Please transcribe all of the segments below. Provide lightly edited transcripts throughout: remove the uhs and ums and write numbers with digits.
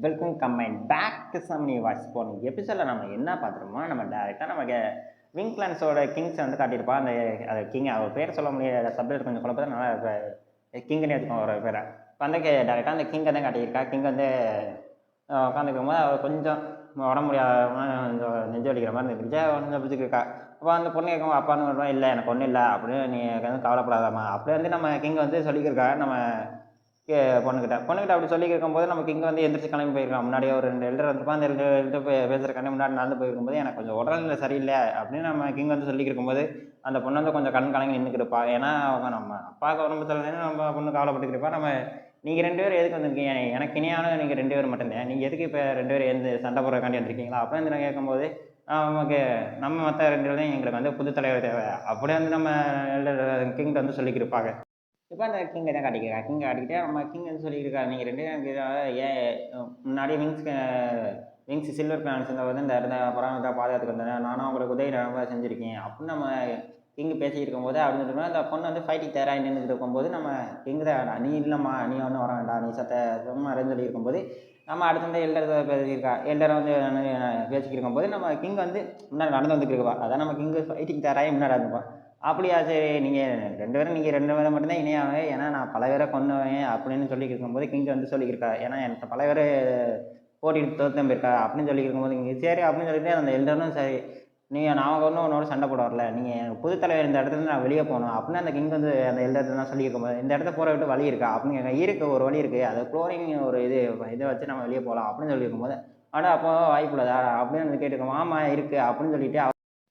Welcome combine back to சம்னி voice போன எபிசோடில் நம்ம என்ன பார்த்துருமோ நம்ம டேரெக்டாக நமக்கு விங்க்லான்ஸோட கிங்ஸை வந்து காட்டியிருப்பா. அந்த அது கிங் அவர் பேர் சொல்ல முடியாத சப்ஜெக்ட் கொஞ்சம் குழப்பதான் நல்லா கிங்குன்னு எடுத்துக்கோங்க ஒரு பேரை. இப்போ வந்து டேரெக்டாக அந்த கிங்கை தான் காட்டியிருக்கா. கிங் வந்து உட்காந்துருக்கும் போது அவர் கொஞ்சம் உடம்பு முடியாமல் கொஞ்சம் நெஞ்சு வலிக்கிற மாதிரி இருந்துச்சு. கொஞ்சம் பிடிச்சிருக்கா. அப்போ அந்த பொண்ணு கேட்கும் அப்பான்னு வருவோம், இல்லை எனக்கு ஒன்றும் இல்லை அப்படின்னு நீ வந்து கவலைப்படாதாம்மா அப்படி வந்து நம்ம கிங் வந்து சொல்லிக்கிருக்கா. நம்ம பொண்ணுக்கிட்ட அப்படி சொல்லி இருக்கும்போது நமக்கு இங்கே வந்து எந்திரிச்சு கிளம்பி போயிருக்கான். முன்னாடியே ஒரு 2 எல்டர் வந்துருப்பா. அந்த 2 எல்டர் பேசுறக்காண்டி முன்னாடி நடந்து போயிருக்கும்போது எனக்கு கொஞ்சம் உடல்நிலை சரியில்லை அப்படின்னு நம்ம கிங் வந்து சொல்லி இருக்கும்போது அந்த பொண்ணு வந்து கொஞ்சம் கலங்கி நின்றுக்கிருப்பா. ஏன்னா அவங்க நம்ம அப்பாவுக்கு உடம்பு தலைன்னு நம்ம பொண்ணு கவலைப்பட்டுக்கிருப்பா. நம்ம நீங்கள் 2 பேரும் எதுக்கு வந்திருக்கீங்க, எனக்கு இனியான நீங்கள் 2 பேர் மட்டும்தான், நீங்கள் எதுக்கு இப்போ 2 பேரும் எந்த சண்டை போடுறக்காண்டி வந்திருக்கீங்களா அப்படின்னு நான் கேட்கும்போது நமக்கு நம்ம மற்ற 2 பேரும் எங்களுக்கு வந்து புது தலைவர் தேவை அப்படியே வந்து நம்ம கிங்கிட்ட வந்து சொல்லிக்கிருப்பாங்க. இப்போ அந்த கிங்கை தான் காட்டிக்கிறா. கிங்கை காட்டிக்கிட்டே நம்ம கிங் வந்து சொல்லியிருக்காரு, நீங்கள் 2 எனக்கு ஏன் முன்னாடியே விங்ஸ் சில்வர் பிளான்ஸ் வந்து இந்த இடத்த அப்புறம் இதை பாதுகாத்துக்கு வந்தேன், நானும் உங்களுக்கு உதவி ரொம்ப செஞ்சுருக்கேன் அப்படின்னு நம்ம கிங்கு பேசியிருக்கும் போது அப்படின்னு சொல்லிட்டு அந்த பொண்ணு வந்து ஃபைட்டிங் தயாராகி நின்றுட்டு இருக்கும்போது நம்ம கிங்கு தான் நீ இல்லைம்மா நீ ஒன்றும் வர வேண்டாம் நீ சும்மா சொல்லி இருக்கும்போது நம்ம அடுத்த எல்டர் பேசியிருக்கா. எல்டரை வந்து பேசிக்கிருக்கும் போது நம்ம கிங் வந்து முன்னாடி நடந்து வந்துருக்குவா. அதான் நம்ம கிங்கு ஃபைட்டிங் தயாராகி முன்னாடி இருந்துப்பான். அப்படியா சரி நீங்கள் 2 பேரும் மட்டும்தான் இணையாவே, ஏன்னா நான் பல பேரை கொன்னுவேன் அப்படின்னு சொல்லி இருக்கும்போது கிங் வந்து சொல்லியிருக்கா. ஏன்னா எனக்கு பல பேர் போட்டிட்டு தோற்றம் போயிருக்கா அப்படின்னு சொல்லி இருக்கும்போது இங்கே சரி அப்படின்னு சொல்லிட்டு அந்த எல்டரும் சரி நீங்கள் நான் ஒன்றும் உன்னோட சண்டை போட வரல, நீங்கள் புது தலைவர் இந்த இடத்துல நான் வெளியே போகணும் அப்படின்னு அந்த கிங் வந்து அந்த எல்டர்லாம் சொல்லியிருக்கும்போது இந்த இடத்த போகிற விட்டு வழி இருக்கா அப்படின்னு இருக்குது. ஒரு வழி இருக்குது, அது குளோரிங் ஒரு இதை வச்சு நம்ம வெளியே போகலாம் அப்படின்னு சொல்லியிருக்கும்போது ஆனால் அப்போ வாய்ப்பு இல்லதா அப்படின்னு வந்து கேட்டுக்கோம். ஆமாம் இருக்குது அப்படின்னு சொல்லிட்டு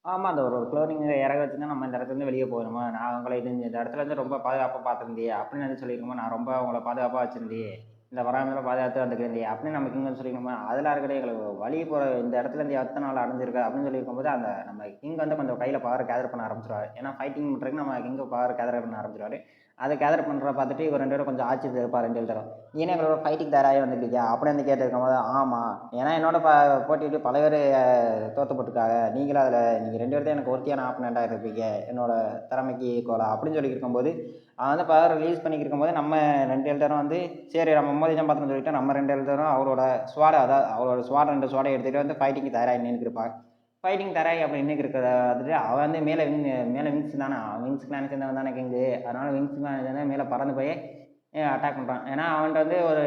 ஆமாம் அந்த ஒரு குளோரிங் இறக வச்சு தான் நம்ம இந்த இடத்துலேருந்து வெளியே போகணுமா, நான் உங்களை இந்த இடத்துல இருந்து ரொம்ப பாதுகாப்பாக பார்த்துருந்தே அப்படின்னு வந்து சொல்லியிருக்கோமா, நான் ரொம்ப உங்களை பாதுகாப்பாக வச்சுருந்தே இந்த வராமல் பாதுகாத்து வந்துக்கிறேன் அப்படின்னு நமக்கு இங்கே சொல்லியிருக்கோமா, அதில் இருக்கிற எங்களுக்கு வழி போகிற இந்த இடத்துல இருந்து எத்தனை நாள் அடைஞ்சிருக்கு அப்படின்னு சொல்லியிருக்கும்போது அந்த நம்ம கிங் வந்து கொஞ்சம் கையில் பவர் கேதர் பண்ண ஆரம்பிச்சிருவாரு. ஏன்னா ஃபைட்டிங் பண்ணுறதுக்கு நம்ம கிங்கு பவர் கேதர் பண்ண ஆரம்பிச்சிருவாரு. அதை கேதர் பண்ணுற பார்த்துட்டு இவர் 2 பேரும் கொஞ்சம் ஆட்சி இருப்பார். 2 எழுதரும் ஏன்னா எங்களோட ஃபைட்டிங் தயாராகி வந்துருக்கியா அப்படின்னு வந்து கேட்டிருக்கும் போது ஆமாம் ஏன்னா என்னோட போட்டிட்டு பல பேர் தோற்றப்பட்டிருக்காங்க, நீங்களும் அதில் நீங்கள் 2 பேர் தான் எனக்கு ஒருத்தியான ஆப்பனண்டாக இருப்பீங்க என்னோட திறமைக்கு ஈக்குவலாக அப்படின்னு சொல்லி இருக்கும்போது அவன் வந்து பவர் ரிலீஸ் பண்ணிக்கிருக்கும் போது நம்ம 2 எழுதரும் வந்து சரி நம்ம மோதி தான் பார்த்தோம்னு சொல்லிட்டு நம்ம 2 எழுதரும் அவரோட ஸ்வாடை அதாவது அவரோட ஸ்வாட் 2 ஸ்வாடை எடுத்துகிட்டு வந்து ஃபைட்டிங்கு தயாராகி நின்றுருப்பாங்க. ஃபைட்டிங் தராய் அப்படி இன்னைக்கு இருக்கிறத வந்துட்டு அவன் வந்து மேலே விங்ஸ் தானே, விங்ஸ் கிளான் சேர்ந்தவன் தானே கிங்கு, அதனால் விங்ஸ் கிளான் சேர்ந்த மேலே பறந்து போய் அட்டாக் பண்ணுறான். ஏன்னா அவன்கிட்ட வந்து ஒரு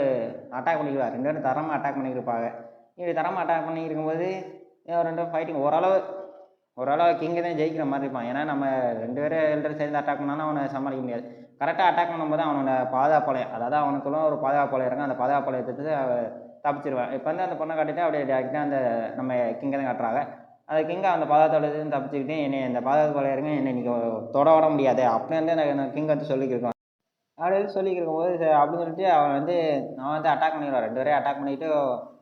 அட்டாக் பண்ணிக்குவார். 2 பேரும் தரமாக அட்டாக் பண்ணியிருப்பாங்க. இப்படி தரமாக அட்டாக் பண்ணியிருக்கும்போது 2 ஃபைட்டிங் ஓரளவு கிங்கை தான் ஜெயிக்கிற மாதிரி இருப்பான். ஏன்னா நம்ம 2 பேரும் எல்டர் சேர்ந்து அட்டாக் பண்ணாலும் அவனை சமாளிக்க முடியாது. கரெக்டாக அட்டாக் பண்ணும்போது அவனோட பாதுகாப்பாளையம் அதாவது அவனுக்குள்ள ஒரு பாதுகாப்பாளையம் இருக்கும், அந்த பாதுகாப்பாளையத்தை தப்பிச்சிருவான். இப்போ வந்து அந்த பொண்ணை காட்டிட்டு அப்படியே டேரெக்டாக அந்த நம்ம கிங்கை தான் காட்டுறாங்க. அது கிங்கை அந்த பாதுகாத்தோடதுன்னு தப்பிச்சுக்கிட்டு என்னை இந்த பாதுகாப்பாளையம் என்னை நீங்கள் தொட விட முடியாது அப்படின்னு வந்து அந்த கிங் வந்து சொல்லிக்கிருக்கான். அப்படின்னு சொல்லிக்கிருக்கும் போது அப்படின்னு சொல்லிட்டு அவன் வந்து அட்டாக் பண்ணிடுவான். 2 பேரையும் அட்டாக் பண்ணிவிட்டு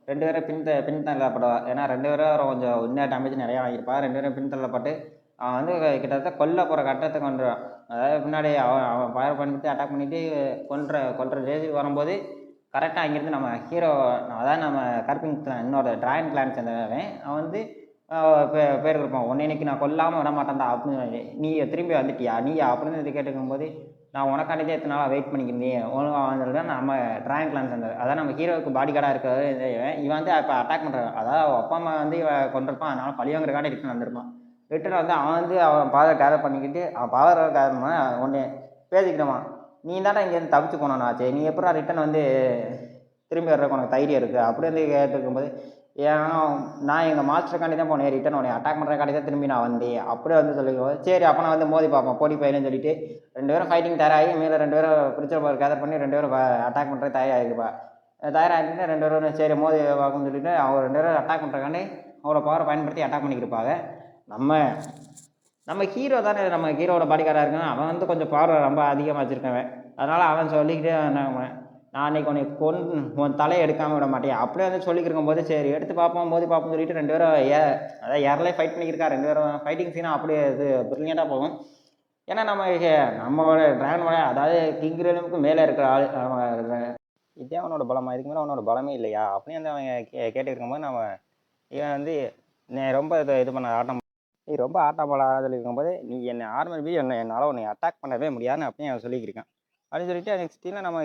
2 பேரும் பின் தள்ளப்படுவான். ஏன்னா 2 பேரும் கொஞ்சம் இன்னும் டேமேஜ் நிறையா வாங்கியிருப்பான். 2 பேரும் பின் தள்ளப்பட்டு அவன் வந்து கிட்டத்தட்ட கொல்ல போகிற கட்டத்துக்கு வந்துடுவான். அதாவது பின்னாடி அவன் ஃபயர் பண்ணிட்டு அட்டாக் பண்ணிவிட்டு கொல்ற ரேஜுக்கு வரும்போது கரெக்டாக அங்கேருந்து நம்ம ஹீரோ அதாவது நம்ம கருப்பிங் கிளான் இன்னொரு டிராகன் கிளான் சேர்ந்தவன் அவன் வந்து பேர் இருப்பான். உன்னை இன்னைக்கு நான் கொல்லாமல் விட மாட்டேன்டா அப்படின்னு, நீ திரும்பி வந்துட்டியா நீயா அப்படின்னு இது கேட்டுக்கும்போது நான் உனக்காண்டிதே எத்தனை நாளாக வெயிட் பண்ணிக்கிறேன் ஒழுங்காக தான் நம்ம டிராகன் கிளான் சேர்ந்தது. அதாவது நம்ம ஹீரோவுக்கு பாடி கார்டாக இருக்கிறது இவன் வந்து இப்போ அட்டாக் பண்ணுறான். அதாவது அவன் அப்பா அம்மா வந்து இவன் கொண்டிருப்பான், அதனால பழிவாங்கிறக்காண்டி ரிட்டன் வந்திருப்பான். ரிட்டன் வந்து அவன் பவர் கேதர் பண்ணிக்கிட்டு அவன் பவர் கேதர் பண்ண ஒன்று பேசிக்கிடுவான். நீ தாண்டா இங்கேருந்து தப்பிச்சு போனானாச்சே, நீ எப்படா ரிட்டன் வந்து திரும்பி வர்றதுக்கு உனக்கு தைரியம் இருக்குது அப்படி வந்து கேட்டுருக்கும்போது ஏன்னா நான் எங்கள் மாஸ்டருக்காண்டி தான் போனேன், ரிட்டன் உடனே அட்டாக் பண்ணுறக்காண்டி தான் திரும்பி நான் வந்தேன் அப்படியே வந்து சொல்லிக்கும்போது சரி அப்போ நான் வந்து மோதி பார்ப்போம் போடி பயிலுன்னு சொல்லிட்டு 2 பேரும் ஃபைட்டிங் தயாராகி மேலே 2 பேரும் பிரிச்சர் பவர் கேதர் பண்ணி 2 பேரும் அட்டாக் பண்ணுறது தயாராகிருப்பா. தயாராகிட்டு 2 பேரும் சரி மோதி பார்க்கணும்னு சொல்லிட்டு அவங்க 2 பேரும் அட்டாக் பண்ணுறக்காண்டி அவரோட பவரை பயன்படுத்தி அட்டாக் பண்ணிக்கிருப்பாங்க. நம்ம ஹீரோ தானே, நம்ம ஹீரோட பாடிக்காராக இருக்கான், அவன் வந்து கொஞ்சம் பவர் ரொம்ப அதிகமாக வச்சுருக்கவன். அதனால் அவன் சொல்லிக்கிட்டே நான் அன்றைக்கி உன் தலையை எடுக்காமல் விட மாட்டேன் அப்படியே வந்து சொல்லிக்கிருக்கும் போது சரி எடுத்து பார்ப்போம் மோதி பார்ப்போம்னு சொல்லிட்டு 2 பேரும் அதாவது ஏர்லேயே ஃபைட் பண்ணிக்கிருக்கா. 2 பேரும் ஃபைட்டிங் சீனாக அப்படியே இது ப்ரில்லியண்ட்டாக போகும். ஏன்னா நம்மளோட டிராகனோட அதாவது கிங் ரெலமுக்கு மேலே இருக்கிற ஆள் இதே அவனோட பலமா, இதுக்கு மேலே அவனோட பலமே இல்லையா அப்படின்னு வந்து அவன் கேட்டுருக்கும் போது நம்ம இவன் வந்து ரொம்ப இது பண்ண ஆட்டம் நீ ரொம்ப ஆட்டம் போட சொல்லியிருக்கும்போது நீ என்னை ஆர்மர் பி என்னால் உன்னை அட்டாக் பண்ணவே முடியாதுன்னு அப்படின்னு அவன் சொல்லியிருக்கான். அப்படின்னு சொல்லிட்டு நெக்ஸ்ட் நம்ம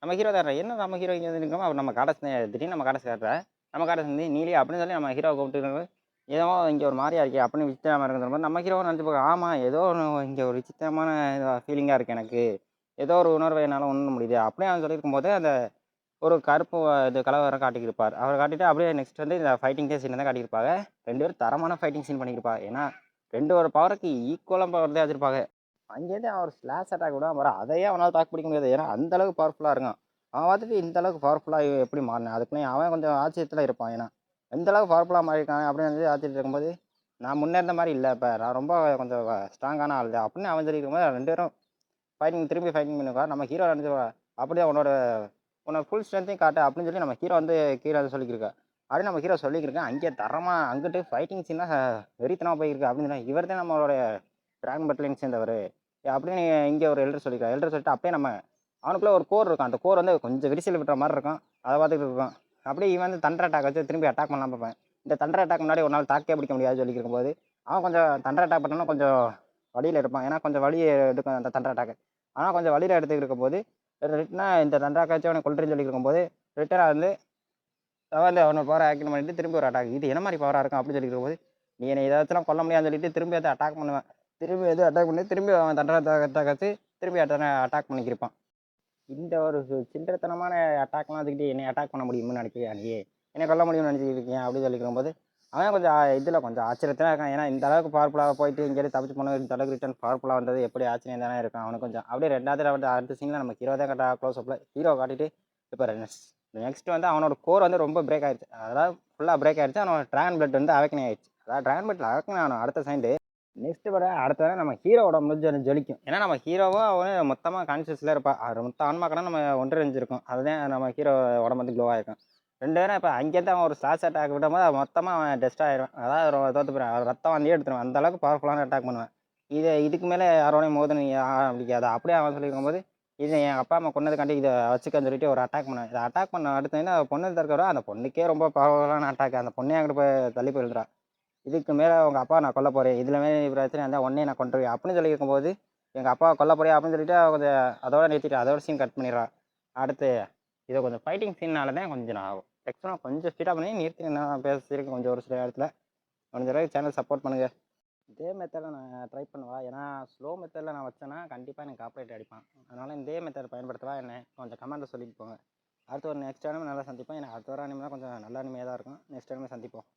நம்ம ஹீரோ தான் என்ன நம்ம ஹீரோ இங்கே இருக்கோம் அவர் நம்ம காடஸ் திடீர்னு நம்ம காடஸ் காட்டுற நம்ம காடஸ் வந்து நீலி அப்படின்னு சொல்லி நம்ம ஹீரோ கூப்பிட்டு ஏதோ இங்கே ஒரு மாதிரியா இருக்கே அப்படின்னு விசித்திரமாக இருக்கிற மாதிரி நம்ம ஹீரோ நினச்சி பார்க்க ஆமாம் ஏதோ ஒன்று இங்கே ஒரு விசித்திரமான ஃபீலிங்காக இருக்குது எனக்கு ஏதோ ஒரு உணர்வை என்னால் உணர முடியுது அப்படியே அவன் சொல்லியிருக்கும் போது அந்த ஒரு கருப்பு இது கலவரம் காட்டியிருப்பார் அவர் காட்டிட்டு அப்படியே நெக்ஸ்ட் வந்து இந்த ஃபைட்டிங் சீன் தான் காட்டியிருப்பாங்க 2 பேரும் தரமான ஃபைட்டிங் சீன் பண்ணியிருப்பாங்க ஏன்னா 2 ஒரு பவருக்கு ஈக்குவலாக பவர் தான் வச்சிருப்பாங்க அங்கேருந்து அவர் ஸ்லாஷ் அட்டாக் கூட வர அதையே அவனால் தாக்கு பிடிக்க முடியாது ஏன்னா அந்த அளவுக்கு பவர்ஃபுல்லாக இருக்கும் அவன் பார்த்துட்டு இந்த அளவுக்கு பவர்ஃபுல்லாக எப்படி மாறினேன் அதுக்குள்ளே அவன் கொஞ்சம் ஆச்சரியத்தில் இருப்பான் ஏன்னா எந்த அளவுக்கு பவர்ஃபுல்லாக மாறியிருக்காங்க அப்படின்னு வந்து ஆச்சரியத்தில் இருக்கும்போது நான் முன்னேறின மாதிரி இல்லை இப்போ நான் ரொம்ப கொஞ்சம் ஸ்ட்ராங்கான ஆள் தான் அப்படின்னு அவன் சொல்லியிருக்கும்போது 2 பேரும் திரும்பி ஃபைட்டிங் பண்ணுவார் நம்ம ஹீரோ நினச்சி அப்படியே உன்னோட ஃபுல் ஸ்ட்ரென்த்தையும் காட்டு அப்படின்னு சொல்லி நம்ம ஹீரோ வந்து கீழே வந்து சொல்லியிருக்கா அப்படின்னு நம்ம ஹீரோ சொல்லியிருக்கேன் அங்கே தரமாக அங்கிட்டு ஃபைட்டிங் சீனாக வெறித்தனமாக போயிருக்கு அப்படின்னு சொன்னால் இவர் தான் நம்மளோட டிராகன் பட்லின்னு சேர்ந்தவர் அப்படின்னு இங்கே ஒரு எல்டர் சொல்லியிருக்காரு எல்டர் சொல்லிட்டு அப்படியே நம்ம அவனுக்குள்ளே ஒரு கோர் இருக்கும் அந்த கோர் வந்து கொஞ்சம் விரிசல் விட்டுற மாதிரி இருக்கும் அதை பார்த்துட்டு இருக்கும் அப்படியே இவன் வந்து தண்டர் அட்டாக் வச்சு திரும்பி அட்டாக் பண்ணலாம் பார்ப்பேன் இந்த தண்டர் அட்டாக் முன்னாடி ஒரு நாள் தாக்கே பிடிக்க முடியாது சொல்லியிருக்கும் போது அவன் கொஞ்சம் தண்டர் அட்டாக் பண்ணாலும் கொஞ்சம் வழியில் இருப்பான் ஏன்னா கொஞ்சம் வழி எடுக்கும் அந்த தண்டர் அட்டாக் ஆனால் கொஞ்சம் வழியில் எடுத்துக்கிட்டு இருக்கும்போது ரிட்டனா இந்த தண்டர் அட்டாக் வச்சு அவனை கொல்றேன்னு சொல்லி இருக்கும்போது ரிட்டனாக வந்து வந்து அவனை பவர் ஆக்டிவ் பண்ணிட்டு திரும்பி ஒரு அட்டாக் இது என்ன மாதிரி பவராக இருக்கும் அப்படின்னு சொல்லி இருக்கும்போது நீ என்னை ஏதாச்சும் கொல்ல முடியாதுன்னு சொல்லிட்டு திரும்பி அதை அட்டாக் பண்ணுவேன் திரும்பி எது அட்டாக் பண்ணி திரும்பி அவன் தண்டர் அட்டாக் வச்சு திரும்பி அட்டாக் பண்ணிக்கிருப்பான் இந்த ஒரு சில்லறத்தனமான அட்டாக்லாம் வச்சுக்கிட்டு என்னை அட்டாக் பண்ண முடியும்னு நினைக்கிறியா நீ என்னை கொல்ல முடியும்னு நினச்சிக்கிட்டு இருக்கேன் அப்படின்னு சொல்லிக்கும்போது அவன் கொஞ்சம் இதில் கொஞ்சம் ஆச்சரியத்தான் இருக்கான் ஏன்னா இந்த அளவுக்கு பவர்ஃபுல்லாக போயிட்டு இங்கேருந்து தப்பிச்சு போனது இந்த அளவுக்கு ரிட்டர்ன் பவர்ஃபுல்லாக வந்தது எப்படி ஆச்சரியம் தானே இருக்கும் அவனுக்கு கொஞ்சம் அப்படியே 2வது வந்து அடுத்த சீனில் நம்ம ஹீரோ தான் கட்டா க்ளோஸ் அப்பில் ஹீரோ காட்டிட்டு இப்போ நெக்ஸ்ட் வந்து அவனோட கோர் வந்து ரொம்ப பிரேக் ஆயிடுச்சு அதாவது ஃபுல்லாக பிரேக் ஆயிடுச்சு அவனோட ட்ராகன் பிளட் வந்து அவேக்கனே ஆயிடுச்சு அதாவது ட்ராகன் பிளட் அவேக்கனே ஆகணும் அடுத்த சைண்டு நெக்ஸ்ட் விட அடுத்த நம்ம ஹீரோவோட முடிஞ்சு ஜொலிக்கும் ஏன்னா நம்ம ஹீரோவும் அவன் மொத்தமாக கான்சியஸில் இருப்பா அது மொத்த ஆன்மாக்கணும் நம்ம ஒன்றிணைஞ்சிருக்கும் அதுதான் நம்ம ஹீரோ உடம்பு வந்து க்ளோவாக இருக்கும் 2 பேரும் இப்போ அங்கேருந்து அவன் ஒரு ஸ்லாஷ் அட்டாக் விடும் போது மொத்தமாக அவன் டெஸ்ட் ஆயிடும் அதாவது தோற்று போயிடும் ரத்தம் வந்து எடுத்துருவான் அந்த அளவுக்கு பவர்ஃபுல்லான அட்டாக் பண்ணுவேன் இதுக்கு மேலே யாரோடையும் மோதல் பிடிக்காது அப்படியே அவன் சொல்லியிருக்கும் போது இது என் அப்பா அம்மா கொன்னதுக்காண்டி இதை வச்சுக்கன்னு சொல்லிட்டு ஒரு அட்டாக் பண்ணேன் இதை அட்டாக் பண்ண அடுத்து பொண்ணு தற்கொலை அந்த பொண்ணுக்கே ரொம்ப பவர்ஃபுல்லான அட்டாக் அந்த பொண்ணே அங்கிட்டு போய் தள்ளி போயிடுறா இதுக்கு மேலே உங்கள் அப்பா நான் கொல்ல போகிறேன் இதில் மேலே பிரச்சனை இருந்தால் ஒன்றே நான் கொண்டுருவேன் அப்படின்னு சொல்லி இருக்கும்போது எங்கள் அப்பா கொல்ல போறியா அப்படின்னு சொல்லிட்டு கொஞ்சம் அதோட நிறுத்திட்டு அதோட சீன் கட் பண்ணிடுறா அடுத்து இதை கொஞ்சம் ஃபைட்டிங் சீன்னால தான் கொஞ்சம் நான் ஆகும் டெக்ஸ்ட்னா கொஞ்சம் ஸ்பீடாக பண்ணி நிறுத்தி நான் பேசியிருக்கேன் கொஞ்சம் ஒரு சில இடத்துல கொஞ்சம் அளவுக்கு சேனல் சப்போர்ட் பண்ணுங்கள் இதே மெத்தடில் நான் ட்ரை பண்ணுவா ஏன்னா ஸ்லோ மெத்தடில் நான் வச்சேன்னா கண்டிப்பாக எனக்கு காப்பரேட் அடிப்பான் அதனால் இதே மெத்தட் பயன்படுத்தவா என்ன கொஞ்சம் கமெண்ட்டில் சொல்லிட்டு போங்க அடுத்து ஒரு நெக்ஸ்ட் டைம் நல்லா சந்திப்போம் எனக்கு அடுத்த வர அனிமே கொஞ்சம் நல்ல அனிமையாக தான் இருக்கும் நெக்ஸ்ட் டைமே சந்திப்போம்